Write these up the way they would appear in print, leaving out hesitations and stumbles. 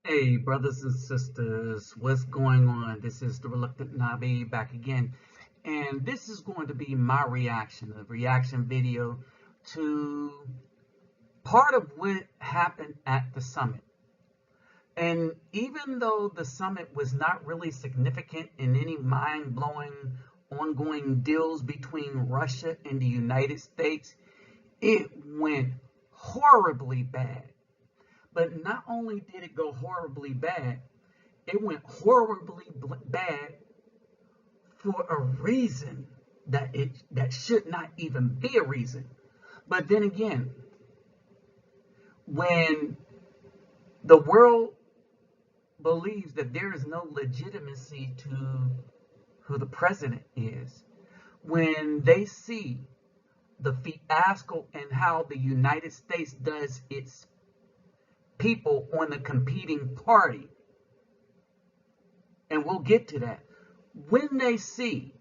Hey, brothers and sisters, what's going on? This is the Reluctant Nabi back again, and this is going to be my reaction, a reaction video to part of what happened at the summit. And even though the summit was not really significant in any mind blowing ongoing deals between Russia and the United States, it went horribly bad. But not only did it go horribly bad, it went horribly bad for a reason that should not even be a reason. But then again, when the world believes that there is no legitimacy to who the president is, when they see the fiasco and how the United States does its people on the competing party, and we'll get to that. When they see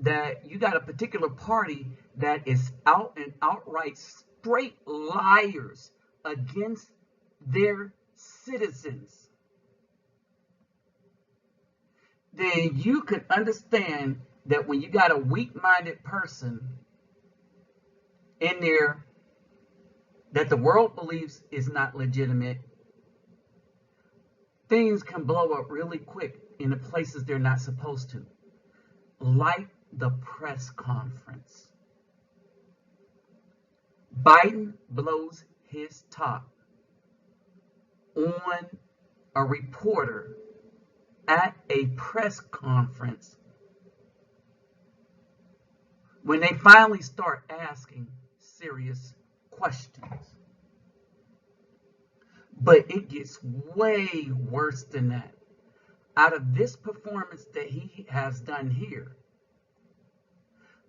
that you got a particular party that is out and outright straight liars against their citizens, then you could understand that when you got a weak-minded person in there that the world believes is not legitimate, things can blow up really quick in the places they're not supposed to. Like the press conference. Biden blows his top on a reporter at a press conference when they finally start asking serious questions. But it gets way worse than that. Out of this performance that he has done here,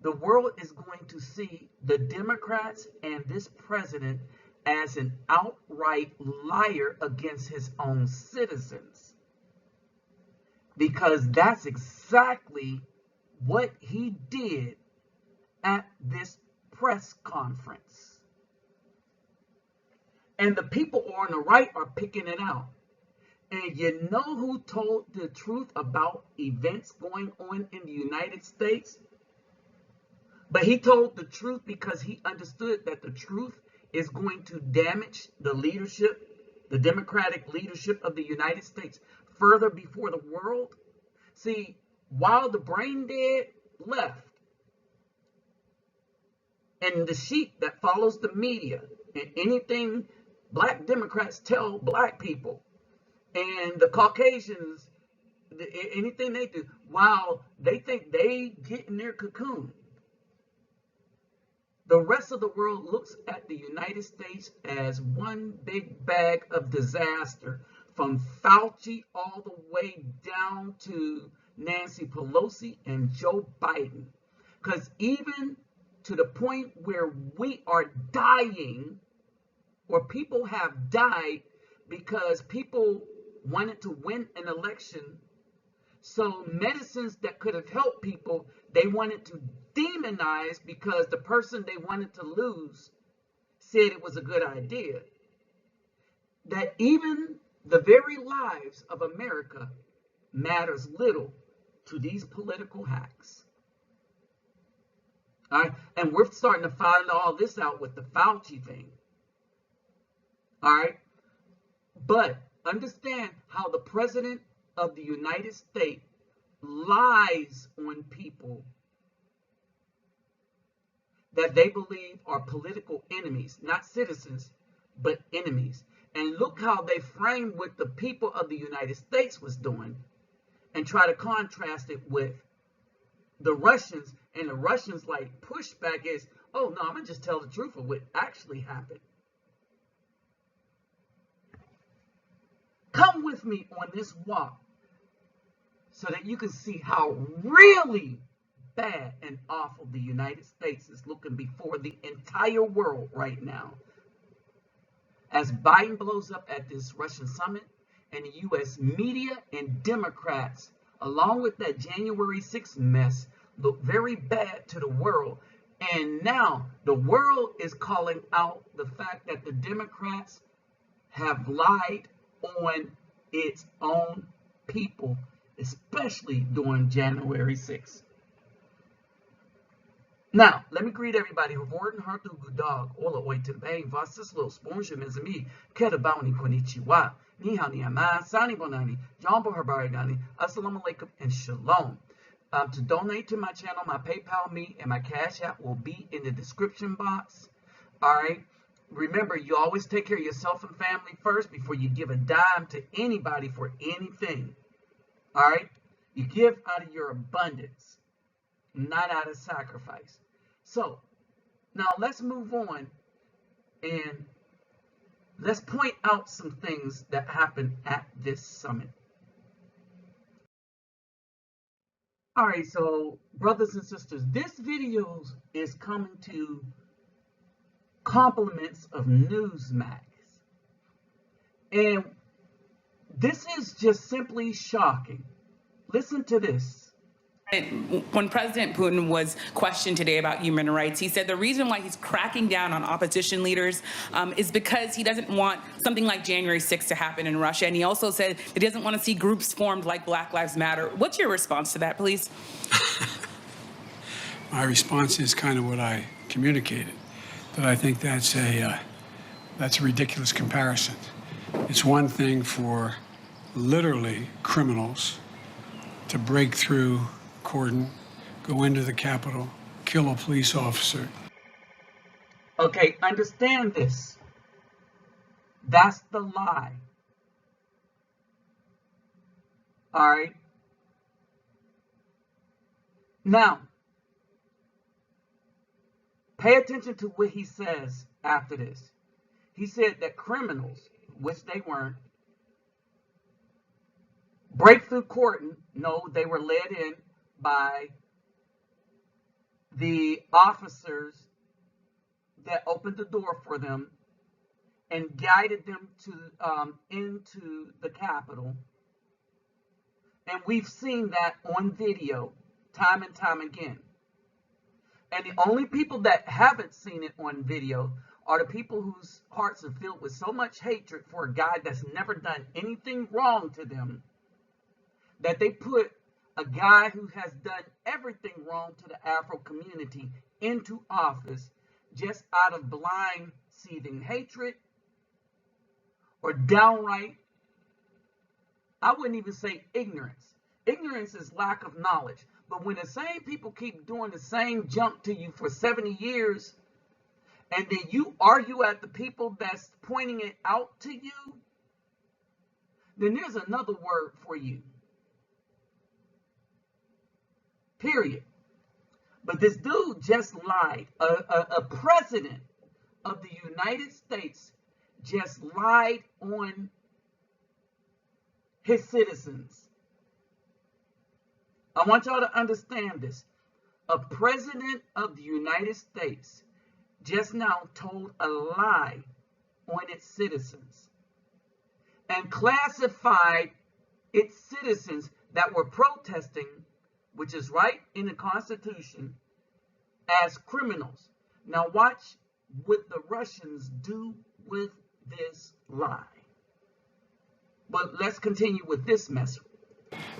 the world is going to see the Democrats and this president as an outright liar against his own citizens. Because that's exactly what he did at this press conference. And the people on the right are picking it out. And you know who told the truth about events going on in the United States? But he told the truth because he understood that the truth is going to damage the leadership, the Democratic leadership of the United States further before the world. See, while the brain dead left, and the sheep that follows the media and anything black Democrats tell black people, and the Caucasians, anything they do, while they think they get in their cocoon, the rest of the world looks at the United States as one big bag of disaster, from Fauci all the way down to Nancy Pelosi and Joe Biden. Because even to the point where we are dying, or people have died because people wanted to win an election. So medicines that could have helped people, they wanted to demonize because the person they wanted to lose said it was a good idea. That even the very lives of America matters little to these political hacks. All right? And we're starting to find all this out with the Fauci thing. All right? But understand how the president of the United States lies on people that they believe are political enemies, not citizens, but enemies. And look how they frame what the people of the United States was doing and try to contrast it with the Russians. And the Russians like pushback is, oh no, I'm gonna just tell the truth of what actually happened. Come with me on this walk so that you can see how really bad and awful the United States is looking before the entire world right now. As Biden blows up at this Russian summit, and the U.S. media and Democrats, along with that January 6th mess, look very bad to the world. And now the world is calling out the fact that the Democrats have lied on its own people, especially during January 6th. Now, let me greet everybody. Hovorten hartu gudag, ola oitembe, vasas lo sponge mezami, kedabani konnichiwa, ni hao ni ama, sani bonani, jambo harbarigani, assalamu alaikum, and shalom. To donate to my channel, my PayPal, me, and my Cash App will be in the description box. All right. Remember, you always take care of yourself and family first before you give a dime to anybody for anything. All right. You give out of your abundance, not out of sacrifice. So now let's move on and let's point out some things that happened at this summit. All right, so brothers and sisters, this video is coming to compliments of Newsmax. And this is just simply shocking. Listen to this. When President Putin was questioned today about human rights, he said the reason why he's cracking down on opposition leaders is because he doesn't want something like January 6th to happen in Russia. And he also said that he doesn't want to see groups formed like Black Lives Matter. What's your response to that, please? My response is kind of what I communicated, that I think that's a ridiculous comparison. It's one thing for literally criminals to break through cordon, go into the Capitol, kill a police officer. Okay, understand this. That's the lie. All right. Now, pay attention to what he says after this. He said that criminals, which they weren't, break through cordon. No, they were led in by the officers that opened the door for them and guided them to into the Capitol. And we've seen that on video time and time again. And the only people that haven't seen it on video are the people whose hearts are filled with so much hatred for a guy that's never done anything wrong to them, that they put a guy who has done everything wrong to the Afro community into office just out of blind seething hatred or downright, I wouldn't even say ignorance. Ignorance is lack of knowledge. But when the same people keep doing the same junk to you for 70 years, and then you argue at the people that's pointing it out to you, then there's another word for you. Period. But this dude just lied. A president of the United States just lied on his citizens. I want y'all to understand this. A president of the United States just now told a lie on its citizens and classified its citizens that were protesting, which is right in the Constitution, as criminals. Now watch what the Russians do with this lie. But let's continue with this message.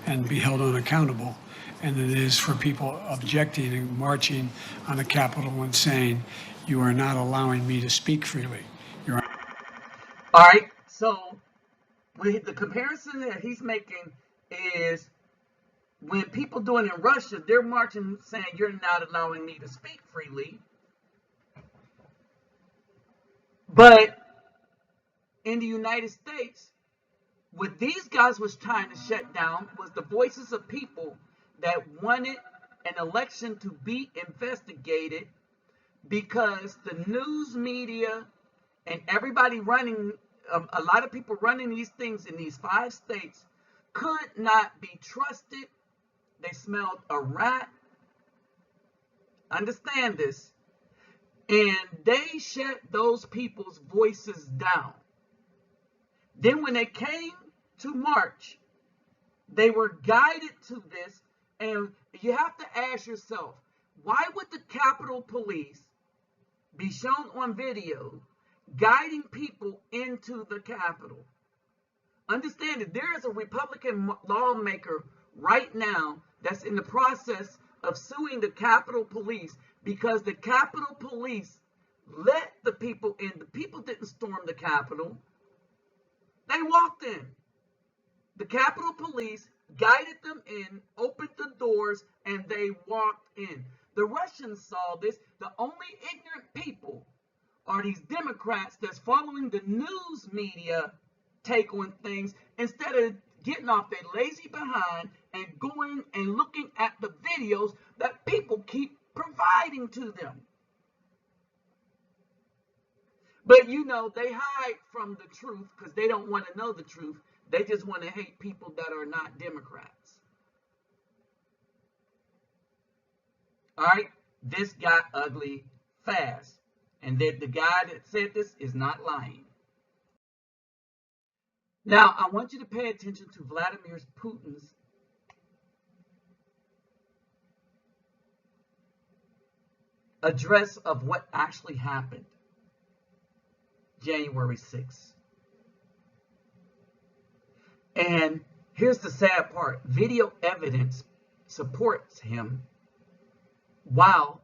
And be held unaccountable. And it is for people objecting and marching on the Capitol and saying, you are not allowing me to speak freely. You're... All right, so the comparison that he's making is when people do it in Russia, they're marching saying, you're not allowing me to speak freely. But in the United States, what these guys was trying to shut down was the voices of people that wanted an election to be investigated, because the news media and everybody running, a lot of people running these things in these 5 states could not be trusted. They smelled a rat. Understand this. And they shut those people's voices down. Then when they came to march, they were guided to this. And you have to ask yourself, why would the Capitol Police be shown on video guiding people into the Capitol? Understand that there is a Republican lawmaker right now that's in the process of suing the Capitol Police because the Capitol Police let the people in. The people didn't storm the Capitol. They walked in. The Capitol Police guided them in, opened the doors, and they walked in. The Russians saw this. The only ignorant people are these Democrats that's following the news media take on things instead of getting off their lazy behind and going and looking at the videos that people keep providing to them. But you know, they hide from the truth because they don't want to know the truth. They just want to hate people that are not Democrats. All right, this got ugly fast. And that the guy that said this is not lying. Now, I want you to pay attention to Vladimir Putin's address of what actually happened January 6th. And here's the sad part. Video evidence supports him while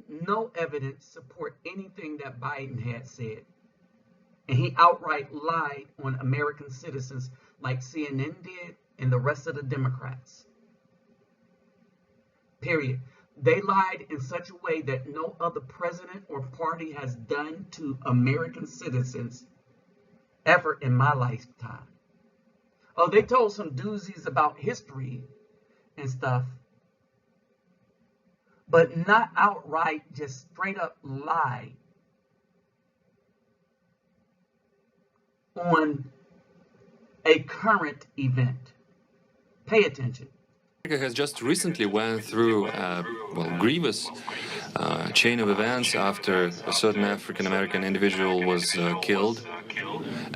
no evidence support anything that Biden had said. And he outright lied on American citizens like CNN did and the rest of the Democrats. Period. They lied in such a way that no other president or party has done to American citizens ever in my lifetime. Oh, they told some doozies about history and stuff, but not outright, just straight up lie on a current event. Pay attention. America has just recently went through a grievous chain of events after a certain African-American individual was killed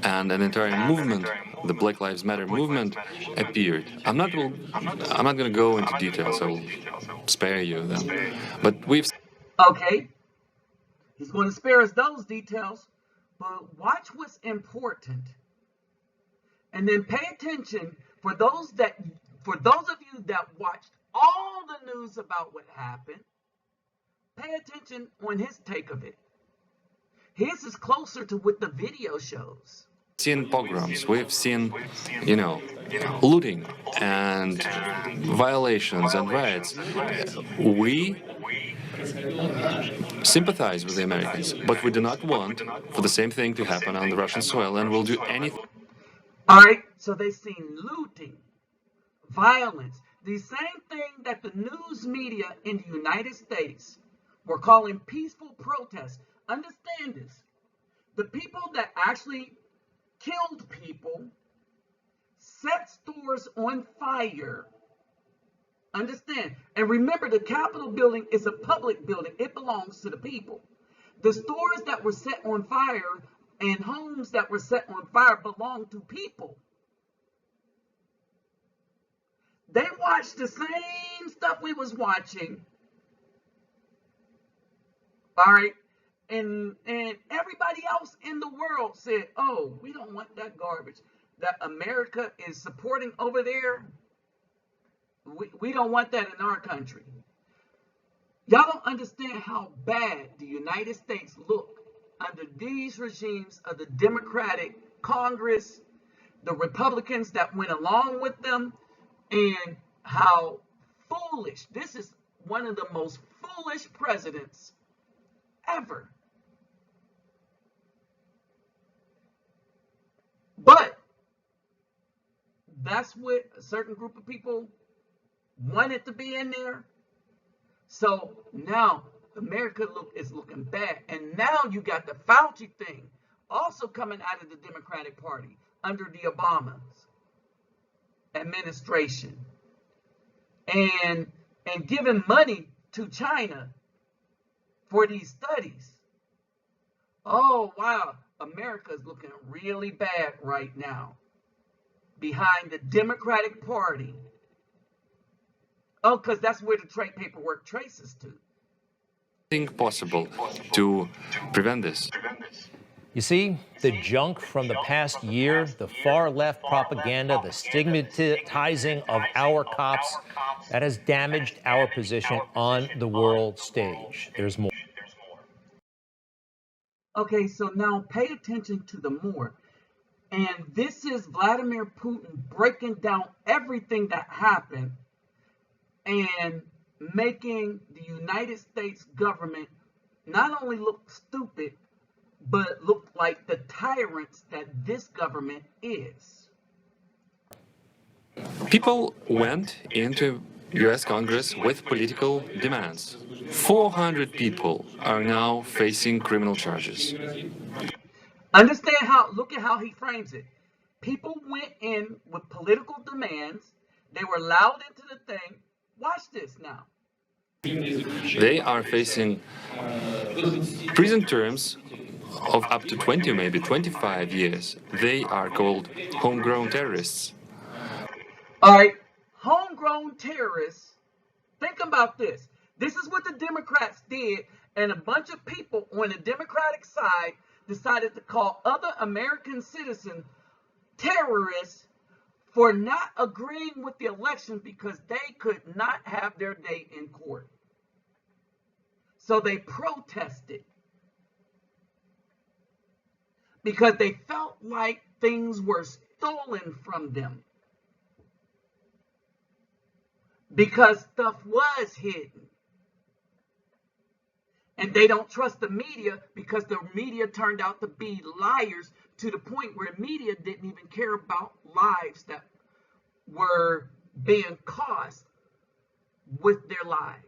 and an entire movement, the Black Lives Matter movement, appeared. I'm not going to go into details. I will spare you them. But we've... Okay, he's going to spare us those details, but watch what's important. And then pay attention for those of you that watched all the news about what happened. Pay attention on his take of it. His is closer to what the video shows. Seen pogroms, we've seen, looting and violations and riots. We sympathize with the Americans, but we do not want for the same thing to happen on the Russian soil, and we'll do anything. All right, so they've seen looting, violence, the same thing that the news media in the United States were calling peaceful protests. Understand this. The people that actually killed people, set stores on fire. Understand? And remember, the Capitol building is a public building. It belongs to the people. The stores that were set on fire and homes that were set on fire belong to people. They watched the same stuff we was watching. All right. And everybody else in the world said, oh, we don't want that garbage that America is supporting over there. We don't want that in our country. Y'all don't understand how bad the United States look under these regimes of the Democratic Congress, the Republicans that went along with them, and how foolish. This is one of the most foolish presidents ever. But that's what a certain group of people wanted to be in there. So now America is looking bad. And now you got the Fauci thing also coming out of the Democratic Party under the Obama's administration. And giving money to China for these studies. Oh, wow. America is looking really bad right now behind the Democratic Party. Oh, because that's where the trade paperwork traces to. Think possible to prevent this. You see, the junk from the past year, the far-left propaganda, the stigmatizing of our cops, that has damaged our position on the world stage. There's more. Okay, so now pay attention to the more. And this is Vladimir Putin breaking down everything that happened and making the United States government not only look stupid, but look like the tyrants that this government is. People went into US Congress with political demands. 400 people are now facing criminal charges. Understand how, look at how he frames it. People went in with political demands. They were allowed into the thing. Watch this now. They are facing prison terms of up to 20, maybe 25 years. They are called homegrown terrorists. All right, homegrown terrorists. Think about this. This is what the Democrats did, and a bunch of people on the Democratic side decided to call other American citizens terrorists for not agreeing with the election because they could not have their day in court. So they protested because they felt like things were stolen from them, because stuff was hidden. And they don't trust the media because the media turned out to be liars, to the point where media didn't even care about lives that were being caused with their lies.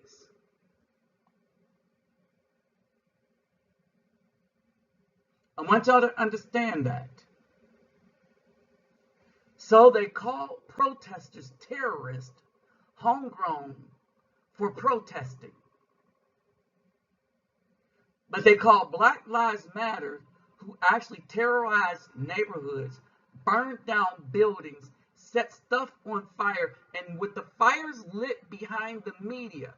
I want y'all to understand that. So they call protesters terrorists, homegrown, for protesting. But they call Black Lives Matter, who actually terrorized neighborhoods, burned down buildings, set stuff on fire, and with the fires lit behind the media,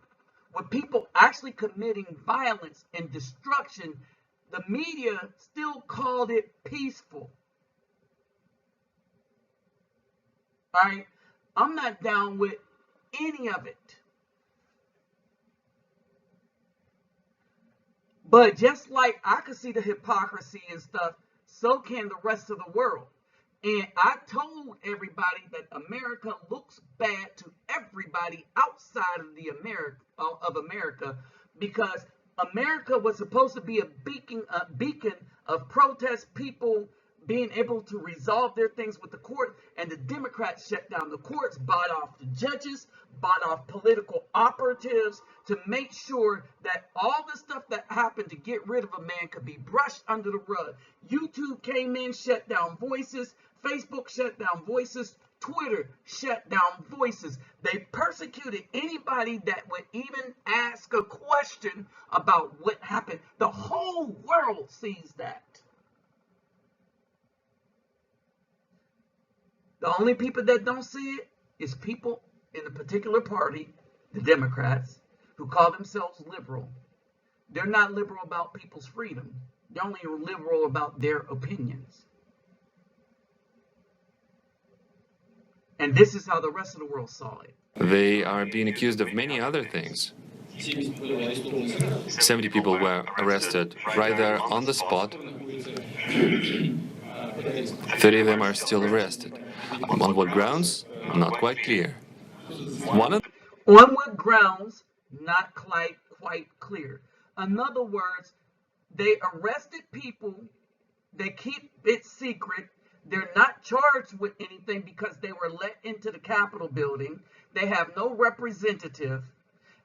with people actually committing violence and destruction, the media still called it peaceful. All right? I'm not down with any of it. But just like I could see the hypocrisy and stuff, so can the rest of the world. And I told everybody that America looks bad to everybody outside of the America, because America was supposed to be a beacon of protest, people being able to resolve their things with the court, and the Democrats shut down the courts, bought off the judges, bought off political operatives to make sure that all the stuff that happened to get rid of a man could be brushed under the rug. YouTube came in, shut down voices. Facebook shut down voices. Twitter shut down voices. They persecuted anybody that would even ask a question about what happened. The whole world sees that. The only people that don't see it is people in a particular party, the Democrats, who call themselves liberal. They're not liberal about people's freedom. They're only liberal about their opinions. And this is how the rest of the world saw it. They are being accused of many other things. 70 people were arrested right there on the spot. 30 of them are still arrested. On what grounds? Not quite clear. On what grounds? Not quite clear. In other words, they arrested people, they keep it secret, they're not charged with anything because they were let into the Capitol building, they have no representative,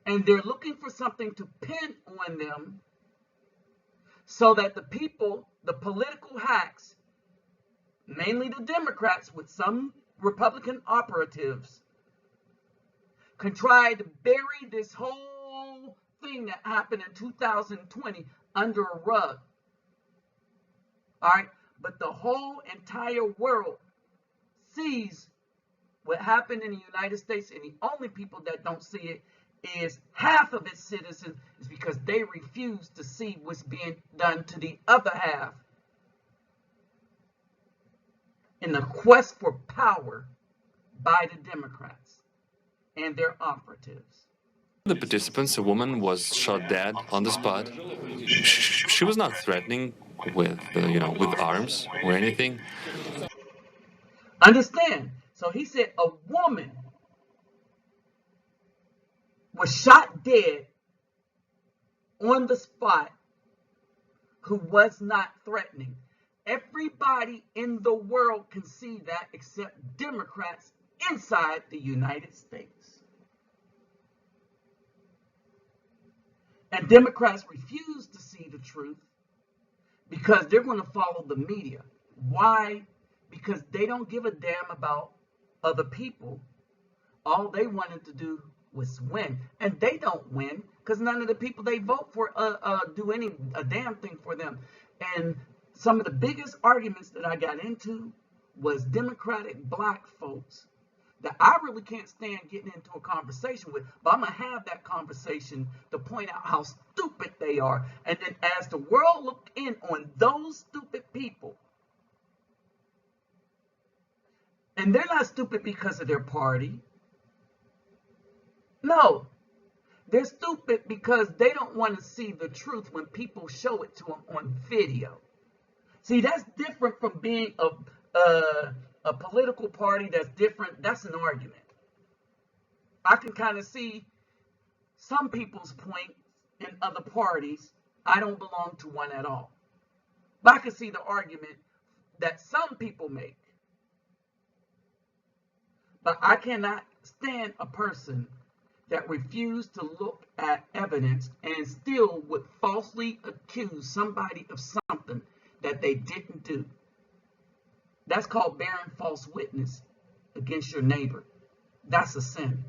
and they're looking for something to pin on them so that the people, the political hacks, mainly the Democrats with some Republican operatives, can try to bury this whole thing that happened in 2020 under a rug. All right, but the whole entire world sees what happened in the United States, and the only people that don't see it is half of its citizens, is because they refuse to see what's being done to the other half in the quest for power by the Democrats and their operatives. The participants, a woman, was shot dead on the spot. She was not threatening with, with arms or anything. Understand? So he said a woman was shot dead on the spot who was not threatening. Everybody in the world can see that except Democrats inside the United States. And Democrats refuse to see the truth because they're going to follow the media. Why? Because they don't give a damn about other people. All they wanted to do was win. And they don't win because none of the people they vote for do a damn thing for them. And some of the biggest arguments that I got into was Democratic black folks that I really can't stand getting into a conversation with, but I'm going to have that conversation to point out how stupid they are. And then as the world look in on those stupid people, and they're not stupid because of their party. No, they're stupid because they don't want to see the truth when people show it to them on video. See, that's different from being a political party that's different. That's an argument. I can kind of see some people's point in other parties. I don't belong to one at all. But I can see the argument that some people make. But I cannot stand a person that refused to look at evidence and still would falsely accuse somebody of something that they didn't do. That's called bearing false witness against your neighbor. That's a sin.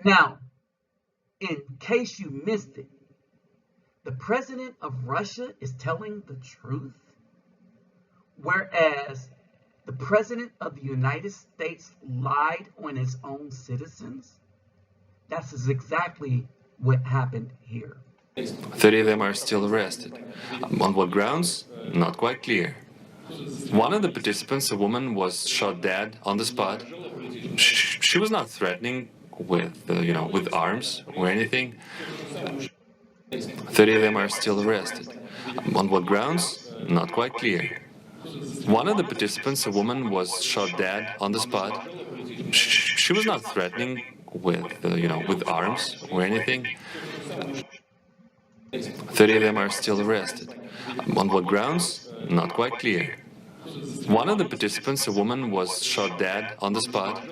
Now, in case you missed it, the president of Russia is telling the truth, whereas the president of the United States lied on his own citizens. That's exactly what happened here. 30 of them are still arrested. On what grounds? Not quite clear. One of the participants, a woman, was shot dead on the spot. She was not threatening with, with arms or anything. 30 of them are still arrested. On what grounds? Not quite clear. One of the participants, a woman, was shot dead on the spot. She was not threatening with, with arms or anything. 30 of them are still arrested. On what grounds? Not quite clear. One of the participants, a woman, was shot dead on the spot.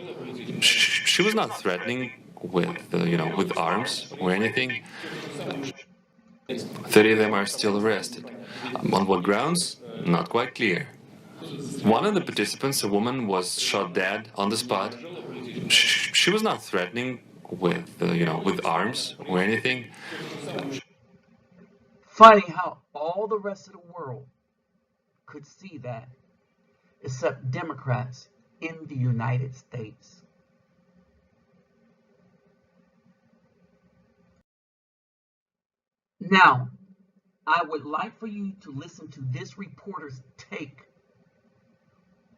She was not threatening with, with arms or anything. 30 of them are still arrested. On what grounds? Not quite clear. One of the participants, a woman, was shot dead on the spot. She was not threatening with, with arms or anything. Funny how all the rest of the world could see that, except Democrats in the United States. Now, I would like for you to listen to this reporter's take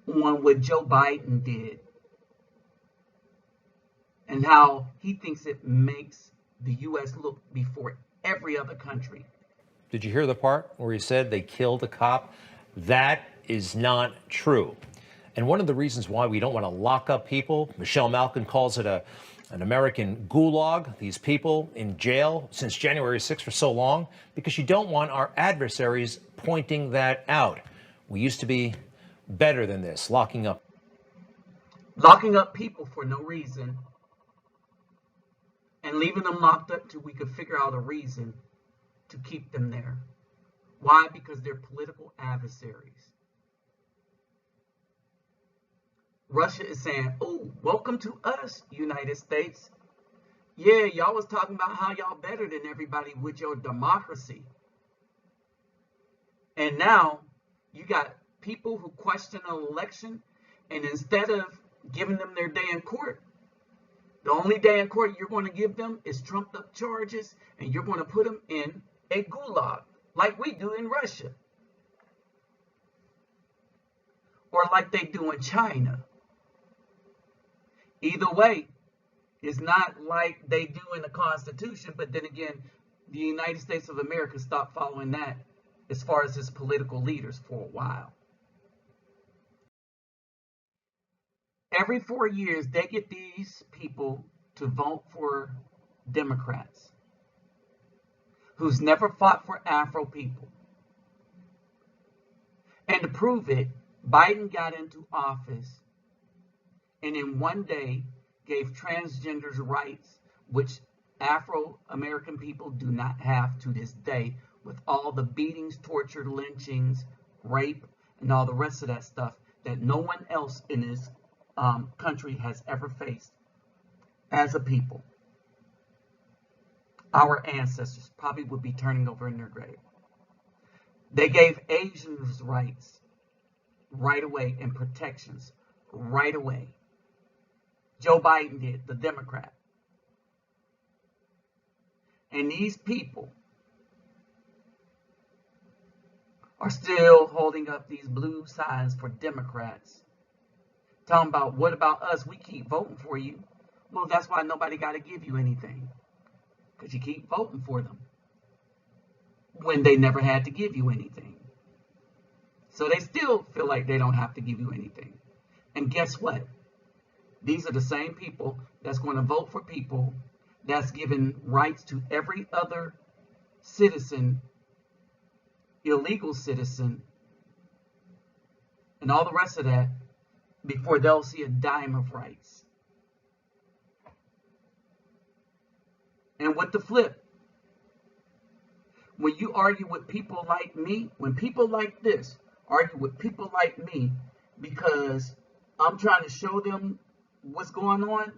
on what Joe Biden did and how he thinks it makes the U.S. look before every other country. Did you hear the part where he said they killed a cop? That is not true. And one of the reasons why we don't want to lock up people, Michelle Malkin calls it an American gulag, these people in jail since January 6th for so long, because you don't want our adversaries pointing that out. We used to be better than this, locking up people for no reason and leaving them locked up till we could figure out a reason to keep them there. Why? Because they're political adversaries. Russia is saying, oh, welcome to us, United States. Yeah, y'all was talking about how y'all better than everybody with your democracy. And now you got people who question an election, and instead of giving them their day in court, the only day in court you're going to give them is trumped up charges, and you're going to put them in a gulag, like we do in Russia. or like they do in China. Either way, it's not like they do in the Constitution, but then again, the United States of America stopped following that as far as its political leaders for a while. Every 4 years, they get these people to vote for Democrats who's never fought for Afro people. And to prove it, Biden got into office and in one day gave transgenders rights, which Afro-American people do not have to this day, with all the beatings, torture, lynchings, rape, and all the rest of that stuff that no one else in this country has ever faced as a people. Our ancestors probably would be turning over in their grave. They gave Asians rights right away and protections right away. Joe Biden did, the Democrat. And these people are still holding up these blue signs for Democrats. Talking about, what about us? We keep voting for you. Well, that's why nobody got to give you anything. Because you keep voting for them when they never had to give you anything. So they still feel like they don't have to give you anything. And guess what? These are the same people that's going to vote for people that's given rights to every other citizen, illegal citizen, and all the rest of that before they'll see a dime of rights. And with the flip, when you argue with people like me, when people like this argue with people like me because I'm trying to show them what's going on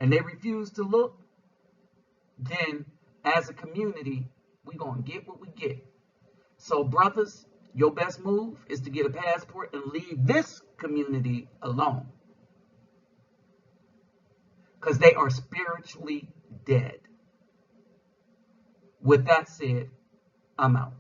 and they refuse to look, then as a community, we're going to get what we get. So brothers, your best move is to get a passport and leave this community alone. Because they are spiritually dead. With that said, I'm out.